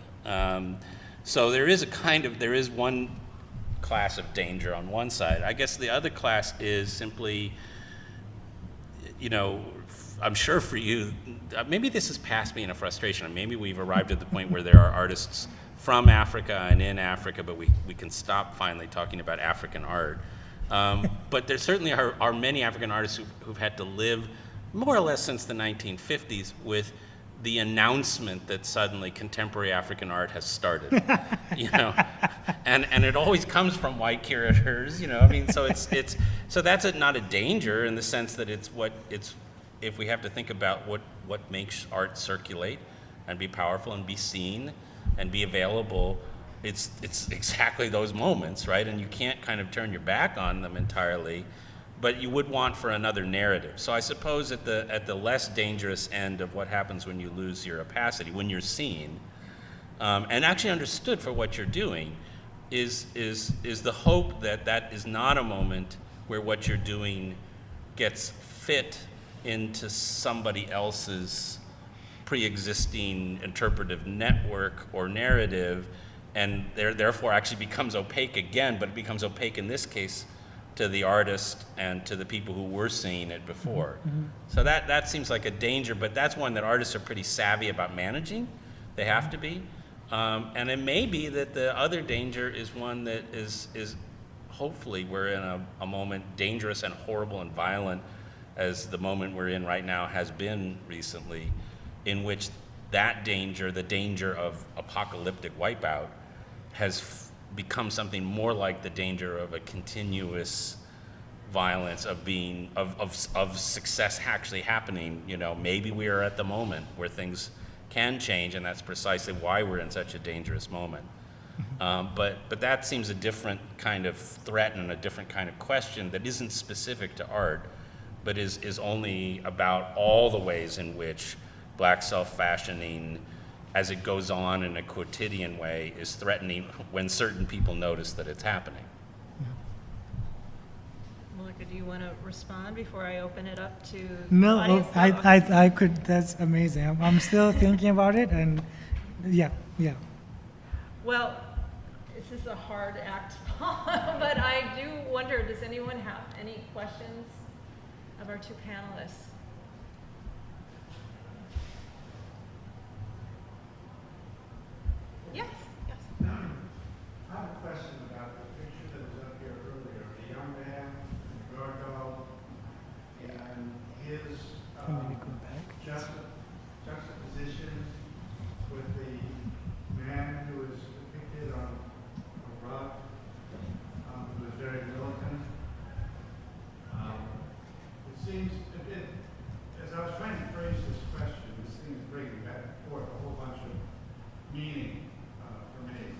So there is one class of danger on one side. I guess the other class is simply, I'm sure for you, maybe this is past being a frustration, and maybe we've arrived at the point where there are artists from Africa and in Africa, but we can stop finally talking about African art. But there certainly are many African artists who've had to live more or less since the 1950s with the announcement that suddenly contemporary African art has started, and it always comes from white curators, so that's not a danger in the sense that if we have to think about what makes art circulate and be powerful and be seen and be available, it's exactly those moments, right? And you can't kind of turn your back on them entirely, but you would want for another narrative. So I suppose at the less dangerous end of what happens when you lose your opacity, when you're seen, and actually understood for what you're doing, is the hope that is not a moment where what you're doing gets fit into somebody else's pre-existing interpretive network or narrative, and therefore actually becomes opaque again, but it becomes opaque in this case to the artist and to the people who were seeing it before. Mm-hmm. So that seems like a danger, but that's one that artists are pretty savvy about managing. They have to be. And it may be that the other danger is one that is hopefully we're in a moment dangerous and horrible and violent as the moment we're in right now has been recently, in which that danger, the danger of apocalyptic wipeout, has become something more like the danger of a continuous violence of success actually happening. Maybe we are at the moment where things can change, and that's precisely why we're in such a dangerous moment. But that seems a different kind of threat and a different kind of question that isn't specific to art, but is only about all the ways in which black self-fashioning, as it goes on in a quotidian way, is threatening when certain people notice that it's happening. Meleko, do you want to respond before I open it up to No, the audience? I could. That's amazing. I'm still thinking about it, and yeah. Well, this is a hard act to follow, but I do wonder, does anyone have any questions of our two panelists? Yes. I have a question about the picture that was up here earlier, the young man, Gorgo, and his Maybe go back. juxtaposition with the man who is depicted on a rug, who is very militant. It seems a bit, as I was trying to phrase this question, this thing is bringing back and forth a whole bunch of meaning for me.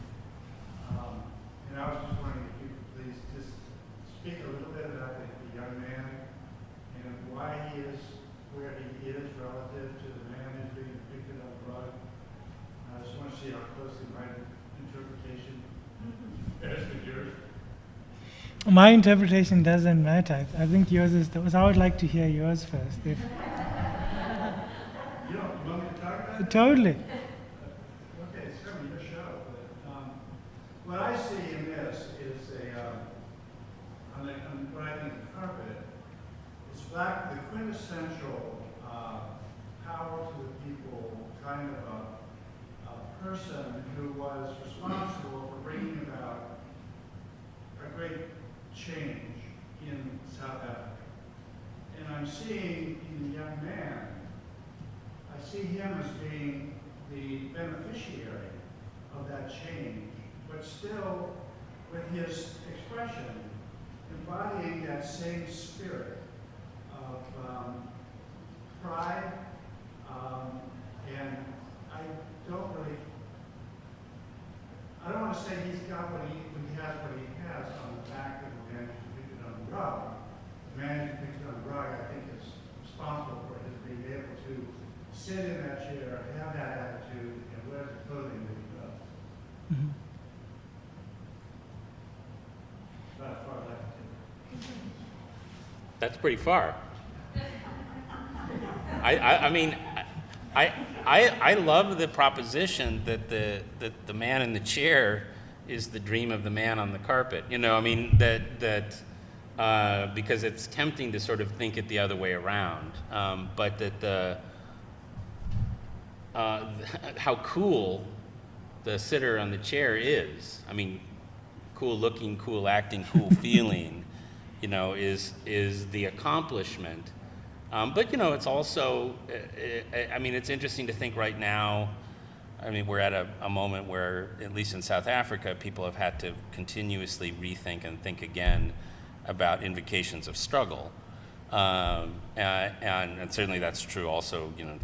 And I was just wondering if you could please just speak a little bit about the young man and why he is where he is relative to the man who's being depicted on the rug. I just want to see how closely my interpretation compares with yours. My interpretation doesn't matter. I think yours is. I would like to hear yours first. If, You want me to talk about it? totally. Okay, it's certainly your show, but what I see in this is on what I think the carpet is the quintessential power to the people kind of a person who was responsible for bringing about a great change in South Africa. And I'm seeing in the young man, I see him as being the beneficiary of that change, but still with his expression embodying that same spirit of pride, and I don't want to say he's got what he has on the back of the man who's depicted on the rug. The man who's depicted on the rug, I think, is responsible for his being able to sit in that chair, have that attitude, and wear the clothing that he does. Mhm. About as far as I can take. That's pretty far. I mean, I love the proposition that the man in the chair is the dream of the man on the carpet. You know, I mean because it's tempting to sort of think it the other way around, but that how cool the sitter on the chair is. I mean, cool looking, cool acting, cool feeling, you know, is the accomplishment. But, you know, it's also, I mean, it's interesting to think right now, I mean, we're at a moment where, at least in South Africa, people have had to continuously rethink and think again about invocations of struggle. And certainly that's true also, you know,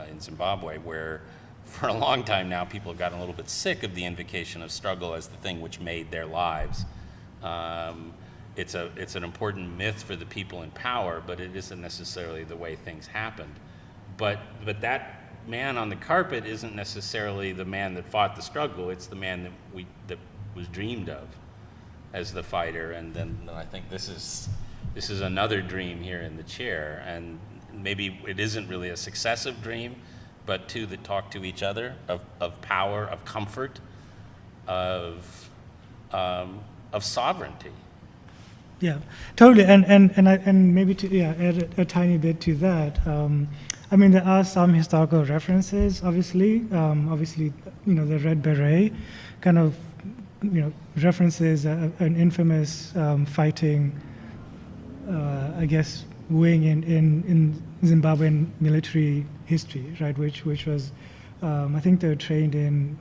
in Zimbabwe, where for a long time now people have gotten a little bit sick of the invocation of struggle as the thing which made their lives. It's an important myth for the people in power, but it isn't necessarily the way things happened. But that man on the carpet isn't necessarily the man that fought the struggle. It's the man that was dreamed of as the fighter. And then I think this is another dream here in the chair. And maybe it isn't really a successive dream, but two that talk to each other of power, of comfort, of sovereignty. Yeah, totally, and maybe to add a tiny bit to that. I mean, there are some historical references, obviously, you know, the Red Beret kind of, you know, references an infamous fighting, I guess, wing in Zimbabwean military history, right? Which was, I think they were trained in.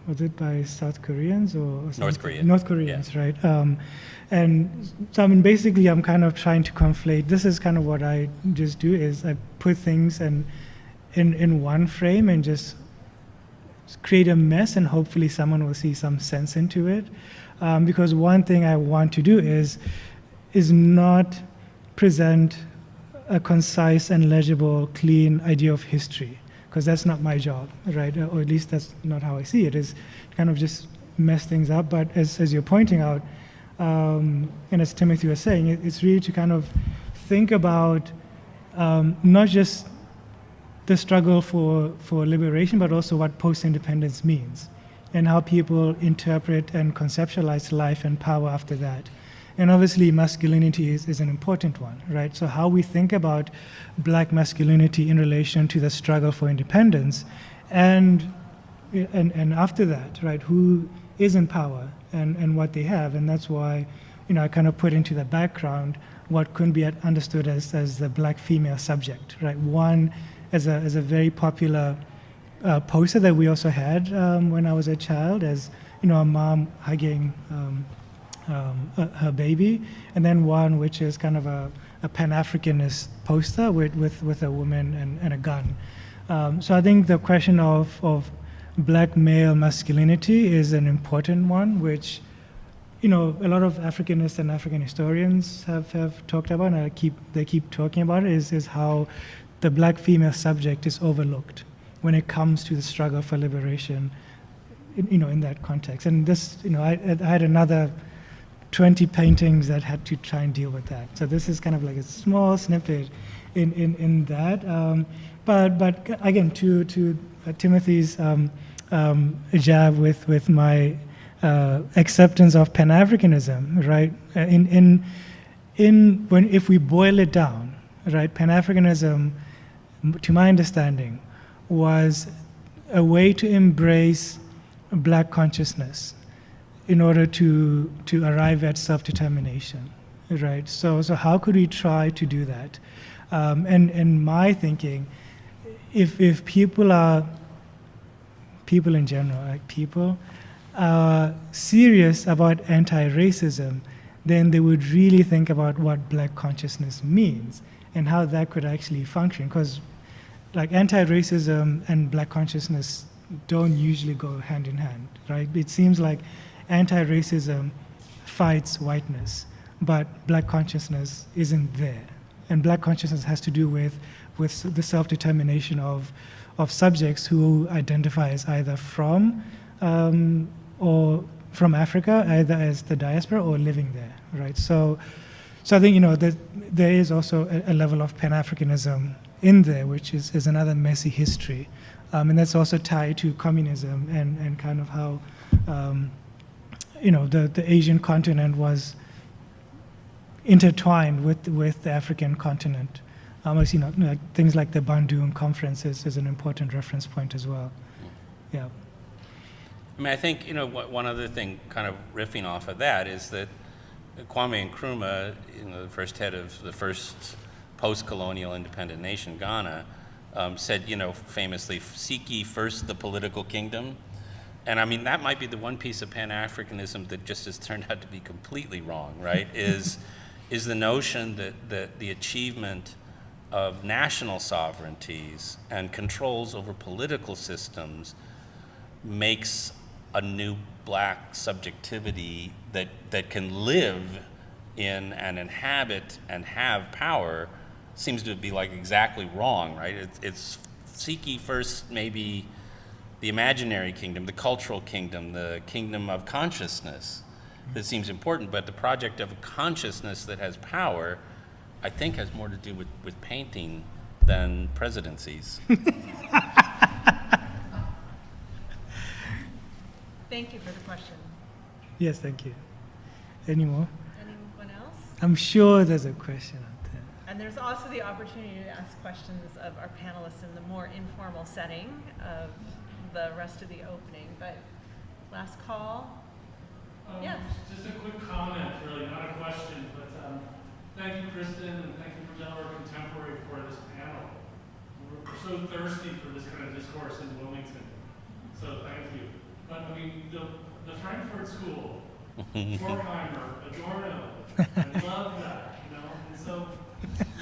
Was it by South Koreans or North Korean. North Koreans, Yeah. right? And so, I mean, basically, I'm kind of trying to conflate. This is kind of what I just do is I put things in one frame and just create a mess, and hopefully someone will see some sense into it. Because one thing I want to do is not present a concise and legible, clean idea of history, because that's not my job, right? Or at least that's not how I see it, is kind of just mess things up. But as you're pointing out, and as Timothy was saying, it's really to kind of think about not just the struggle for liberation, but also what post-independence means, and how people interpret and conceptualize life and power after that. And obviously masculinity is an important one, right? So how we think about black masculinity in relation to the struggle for independence, and after that, right, who is in power and what they have. And that's why, I kind of put into the background what could be understood as the black female subject, right? One, as a very popular poster that we also had when I was a child, as a mom hugging her baby, and then one which is kind of a Pan-Africanist poster with a woman and a gun. So I think the question of black male masculinity is an important one, which a lot of Africanists and African historians have talked about, and they keep talking about it, is how the black female subject is overlooked when it comes to the struggle for liberation, in that context. And this, I had another 20 paintings that had to try and deal with that. So this is kind of like a small snippet in that. But again, to Timothy's jab with my acceptance of Pan-Africanism, right? If we boil it down, right, Pan-Africanism, to my understanding, was a way to embrace black consciousness in order to arrive at self-determination, right? So how could we try to do that? And my thinking, if people in general, like people, are serious about anti-racism, then they would really think about what black consciousness means and how that could actually function. Because like anti-racism and black consciousness don't usually go hand in hand, right? It seems like anti-racism fights whiteness, but black consciousness isn't there. And black consciousness has to do with the self-determination of subjects who identify as either from or from Africa, either as the diaspora or living there, right? So I think, that there is also a level of Pan-Africanism in there, which is another messy history. And that's also tied to communism and kind of how, the Asian continent was intertwined with the African continent. Almost, like things like the Bandung Conference is an important reference point as well. Yeah. I mean, I think, one other thing kind of riffing off of that is that Kwame Nkrumah, the first head of the first post-colonial independent nation, Ghana, said, famously, "Seek ye first the political kingdom." And I mean, that might be the one piece of Pan-Africanism that just has turned out to be completely wrong, right? is the notion that the achievement of national sovereignties and controls over political systems makes a new black subjectivity that can live in and inhabit and have power seems to be like exactly wrong, right? It's seek ye first maybe the imaginary kingdom, the cultural kingdom, the kingdom of consciousness that seems important, but the project of a consciousness that has power, I think, has more to do with painting than presidencies. Thank you for the question. Yes, thank you. Any more? Anyone else? I'm sure there's a question out there. And there's also the opportunity to ask questions of our panelists in the more informal setting of the rest of the opening. But last call. Yes. Just a quick comment, really, not a question, but thank you, Kristen, and thank you for Delaware Contemporary for this panel. We're so thirsty for this kind of discourse in Wilmington, so thank you. But I mean, the Frankfurt School, Horkheimer, Adorno, I love that, and so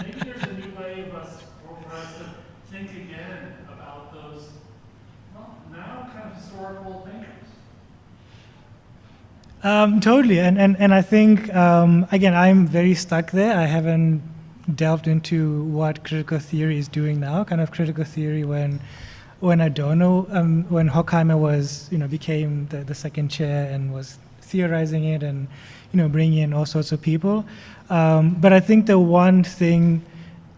maybe there's a new way for us to think again about those, well, now kind of historical paintings. Totally, and I think, again, I'm very stuck there. I haven't delved into what critical theory is doing now, kind of critical theory when Adorno, when Horkheimer was, became the second chair and was theorizing it and, bringing in all sorts of people. But I think the one thing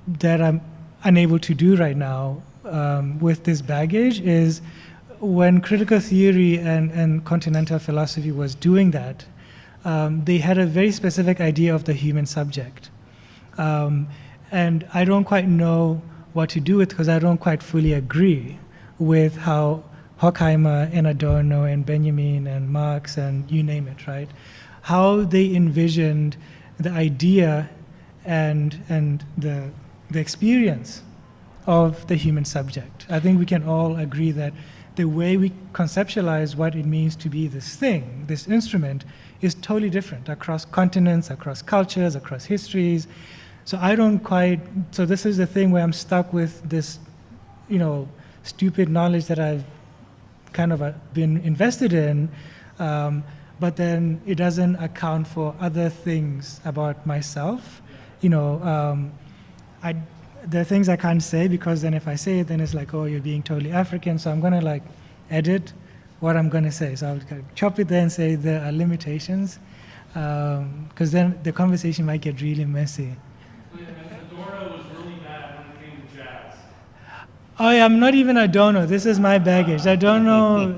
that I'm unable to do right now with this baggage is when critical theory and continental philosophy was doing that, they had a very specific idea of the human subject. And I don't quite know what to do with because I don't quite fully agree with how Horkheimer and Adorno and Benjamin and Marx and you name it, right? How they envisioned the idea and the experience of the human subject. I think we can all agree that the way we conceptualize what it means to be this thing, this instrument, is totally different across continents, across cultures, across histories. So so this is the thing where I'm stuck with this, stupid knowledge that I've kind of been invested in, but then it doesn't account for other things about myself. There are things I can't say because then if I say it, then it's like, oh, you're being totally African. So I'm going to edit what I'm going to say. So I'll chop it there and say there are limitations because then the conversation might get really messy. Adorno was really bad when it came to jazz. Oh yeah, I'm not even Adorno. This is my baggage. Adorno,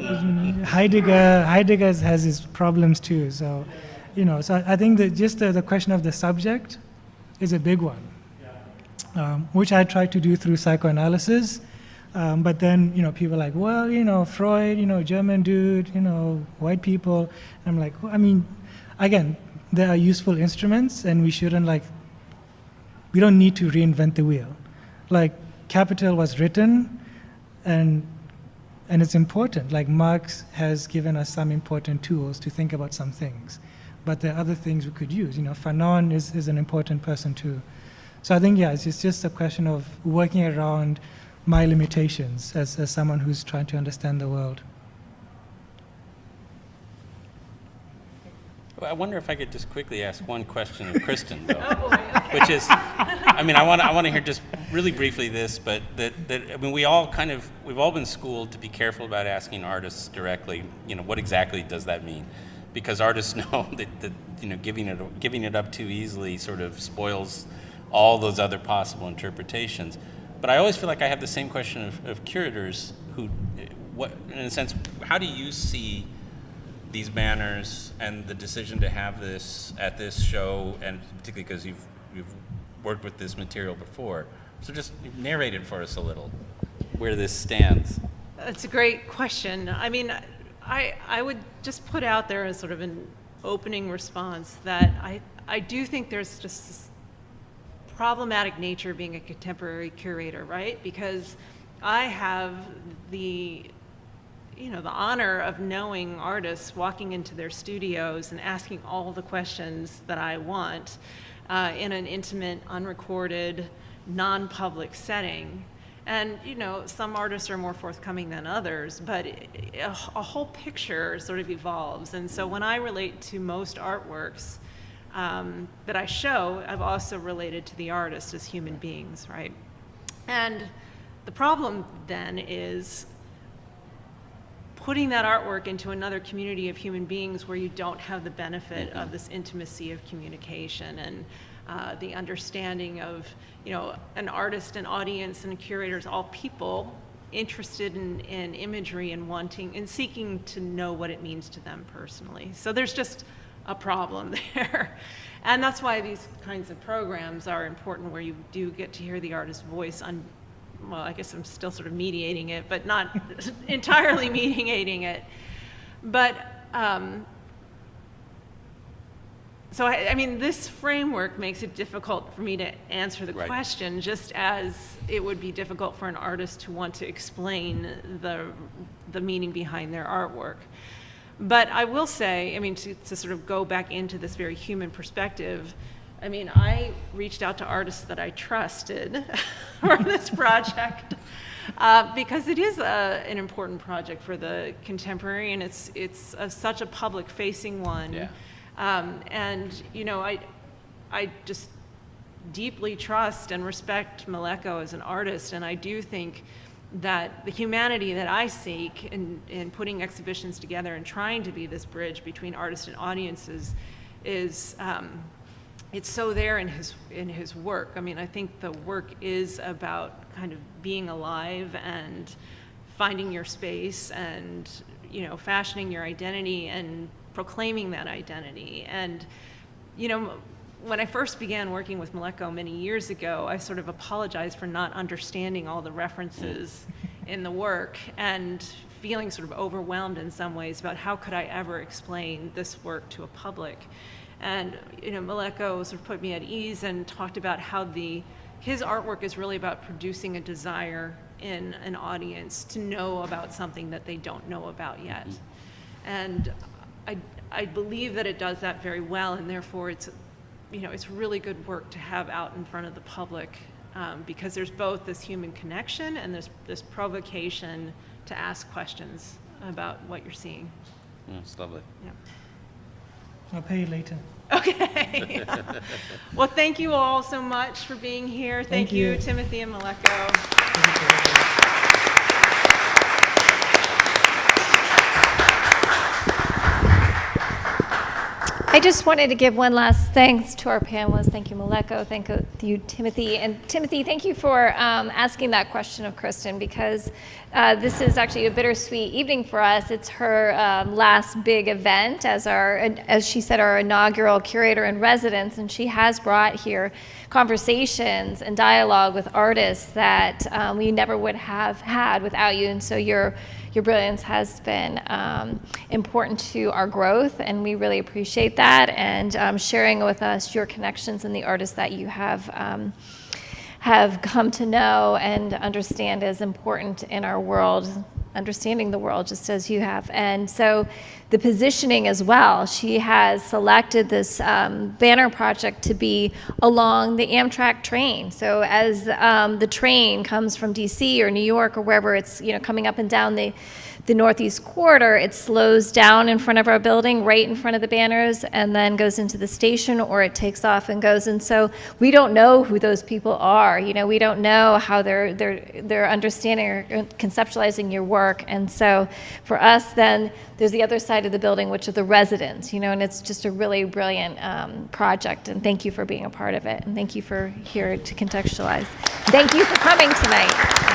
Heidegger has his problems too. So, so I think that just the question of the subject is a big one. Which I try to do through psychoanalysis, but then people are like, well, Freud, German dude, white people. And I'm like, well, I mean, again, there are useful instruments, and we shouldn't we don't need to reinvent the wheel. Capital was written, and it's important. Marx has given us some important tools to think about some things, but there are other things we could use. Fanon is an important person too. So I think, it's just a question of working around my limitations as someone who's trying to understand the world. Well, I wonder if I could just quickly ask one question of Kristen, though, which is, I want to hear just really briefly this, but we've all been schooled to be careful about asking artists directly, what exactly does that mean? Because artists know that giving it up too easily sort of spoils all those other possible interpretations. But I always feel like I have the same question of curators who, in a sense, how do you see these banners and the decision to have this at this show, and particularly because you've worked with this material before. So just narrate it for us a little, where this stands. That's a great question. I would just put out there as sort of an opening response that I do think there's just this problematic nature of being a contemporary curator, right? Because I have the honor of knowing artists walking into their studios and asking all the questions that I want in an intimate, unrecorded, non-public setting. And, some artists are more forthcoming than others, but a whole picture sort of evolves. And so when I relate to most artworks that I show, I've also related to the artist as human beings, right? And the problem then is putting that artwork into another community of human beings where you don't have the benefit of this intimacy of communication and the understanding of, an artist, an audience, and curators, all people interested in imagery and wanting and seeking to know what it means to them personally. So there's just a problem there. And that's why these kinds of programs are important, where you do get to hear the artist's voice well, I guess I'm still sort of mediating it, but not entirely mediating it. But, so this framework makes it difficult for me to answer the question, just as it would be difficult for an artist to want to explain the meaning behind their artwork. But I will say, to sort of go back into this very human perspective, I reached out to artists that I trusted for this project. because it is an important project for the contemporary, and it's such a public-facing one. Yeah. And you know, I just deeply trust and respect Meleko as an artist, and I do think that the humanity that I seek in putting exhibitions together and trying to be this bridge between artists and audiences is it's so there in his work. I mean, I think the work is about kind of being alive and finding your space and, you know, fashioning your identity and proclaiming that identity. And, you know, when I first began working with Meleko many years ago, I sort of apologized for not understanding all the references in the work and feeling sort of overwhelmed in some ways about how could I ever explain this work to a public. And, you know, Meleko sort of put me at ease and talked about how his artwork is really about producing a desire in an audience to know about something that they don't know about yet. And I believe that it does that very well, and therefore it's, you know, it's really good work to have out in front of the public, because there's both this human connection and there's this provocation to ask questions about what you're seeing. Yeah, it's lovely. Yeah. I'll pay you later. Okay. Well, thank you all so much for being here. Thank you, Timothy and Meleko. I just wanted to give one last thanks to our panelists. Thank you, Meleko. Thank you, Timothy. And Timothy, thank you for asking that question of Kristen, because this is actually a bittersweet evening for us. It's her last big event as she said, our inaugural curator in residence, and she has brought here conversations and dialogue with artists that we never would have had without you. And so your brilliance has been important to our growth, and we really appreciate that, and sharing with us your connections and the artists that you have come to know and understand as important in our world, understanding the world just as you have. And so the positioning as well, she has selected this banner project to be along the Amtrak train. So as the train comes from DC or New York or wherever it's, you know, coming up and down the Northeast Corridor, it slows down in front of our building, right in front of the banners, and then goes into the station, or it takes off and goes. And so we don't know who those people are. You know, we don't know how they're understanding or conceptualizing your work. And so for us, then there's the other side of the building, which are the residents. You know, and it's just a really brilliant project. And thank you for being a part of it. And thank you for here to contextualize. Thank you for coming tonight.